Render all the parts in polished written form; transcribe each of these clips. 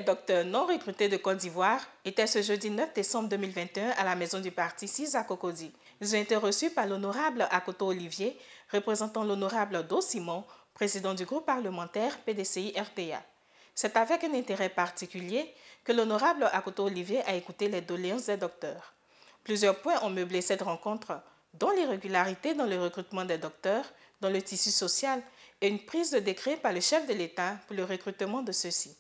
des docteurs non recrutés de Côte d'Ivoire était ce jeudi 9 décembre 2021 à la maison du parti 6 à Cocody. Ils ont été reçus par l'honorable Akoto Olivier, représentant l'honorable Do Simon, président du groupe parlementaire PDCI-RDA. C'est avec un intérêt particulier que l'honorable Akoto Olivier a écouté les doléances des docteurs. Plusieurs points ont meublé cette rencontre, dont l'irrégularité dans le recrutement des docteurs, dans le tissu social et une prise de décret par le chef de l'État pour le recrutement de ceux-ci.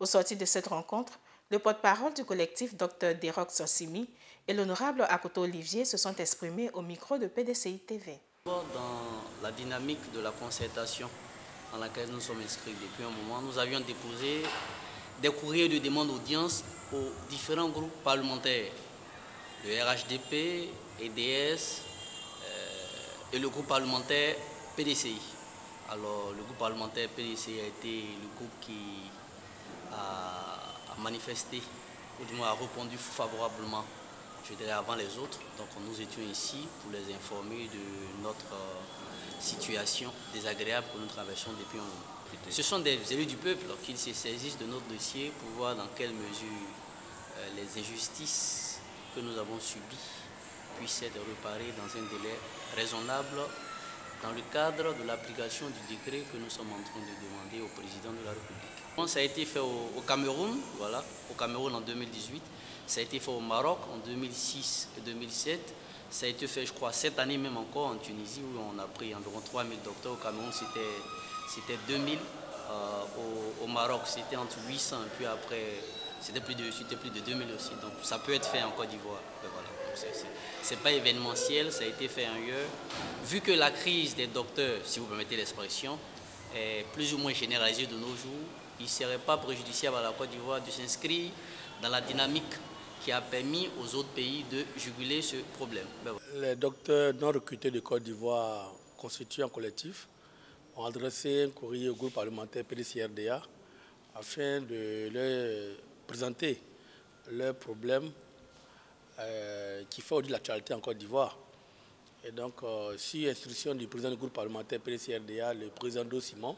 Au sortir de cette rencontre, le porte-parole du collectif Dr Derok Sossimi et l'honorable Akoto Olivier se sont exprimés au micro de PDCI TV. Dans la dynamique de la concertation dans laquelle nous sommes inscrits depuis un moment, nous avions déposé des courriers de demande d'audience aux différents groupes parlementaires, le RHDP, EDS et le groupe parlementaire PDCI. Alors, le groupe parlementaire PDCI a été le groupe qui a manifesté, ou du moins a répondu favorablement, je dirais, avant les autres. Donc nous étions ici pour les informer de notre situation désagréable que nous traversons depuis un moment. Ce sont des élus du peuple qui se saisissent de notre dossier pour voir dans quelle mesure les injustices que nous avons subies puissent être réparées dans un délai raisonnable dans le cadre de l'application du décret que nous sommes en train de demander au président de la République. Ça a été fait au Cameroun, voilà, au Cameroun en 2018, ça a été fait au Maroc en 2006 et 2007, ça a été fait, je crois, cette année même encore en Tunisie où on a pris environ 3000 docteurs. Au Cameroun, c'était 2000, au Maroc, c'était entre 800 et puis après, c'était plus de 2000 aussi. Donc ça peut être fait en Côte d'Ivoire. Voilà. Ce n'est pas événementiel, ça a été fait ailleurs. Vu que la crise des docteurs, si vous permettez l'expression, est plus ou moins généralisée de nos jours, il ne serait pas préjudiciable à la Côte d'Ivoire de s'inscrire dans la dynamique qui a permis aux autres pays de juguler ce problème. Les docteurs non recrutés de Côte d'Ivoire constitués en collectif ont adressé un courrier au groupe parlementaire PDCI-RDA afin de leur présenter leurs problèmes qui fait aujourd'hui l'actualité en Côte d'Ivoire. Et donc, sur instruction du président du groupe parlementaire PDCI-RDA, le président Do Simon,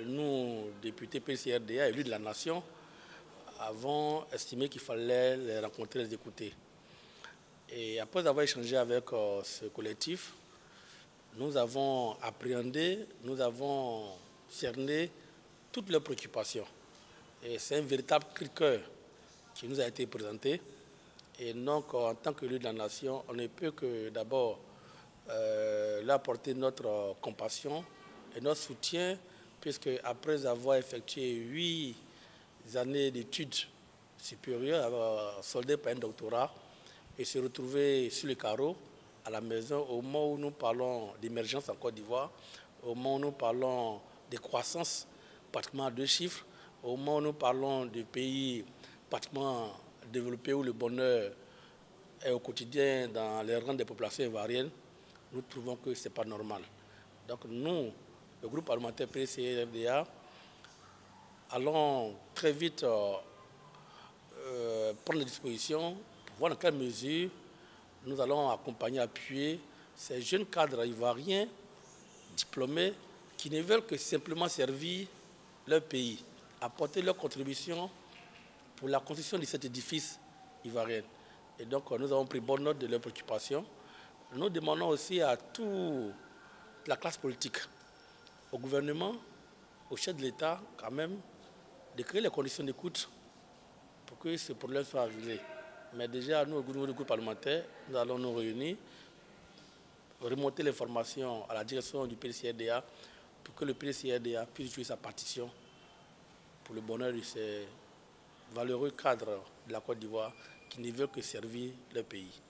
nous, députés PDCI-RDA, élus de la nation, avons estimé qu'il fallait les rencontrer, les écouter. Et après avoir échangé avec ce collectif, nous avons appréhendé, nous avons cerné toutes leurs préoccupations. Et c'est un véritable cri de cœur qui nous a été présenté. Et donc, en tant qu'élu de la nation, on ne peut que d'abord leur apporter notre compassion et notre soutien, puisque après avoir effectué 8 années d'études supérieures, soldées par un doctorat, et se retrouver sur le carreau, à la maison, au moment où nous parlons d'émergence en Côte d'Ivoire, au moment où nous parlons de croissance pratiquement à 2 chiffres, au moment où nous parlons de pays pratiquement développés où le bonheur est au quotidien dans les rangs des populations ivoiriennes, nous trouvons que ce n'est pas normal. Donc nous, le groupe parlementaire PDCI-RDA, allons très vite prendre des dispositions pour voir dans quelle mesure nous allons accompagner, appuyer ces jeunes cadres ivoiriens diplômés qui ne veulent que simplement servir leur pays, apporter leur contribution pour la construction de cet édifice ivoirien. Et donc nous avons pris bonne note de leurs préoccupations. Nous demandons aussi à toute la classe politique, au gouvernement, au chef de l'État quand même, de créer les conditions d'écoute pour que ce problème soit réglé. Mais déjà, nous, au niveau du groupe parlementaire, nous allons nous réunir, remonter l'information à la direction du PDCI-RDA pour que le PDCI-RDA puisse jouer sa partition pour le bonheur de ces valeureux cadres de la Côte d'Ivoire qui ne veulent que servir leur pays.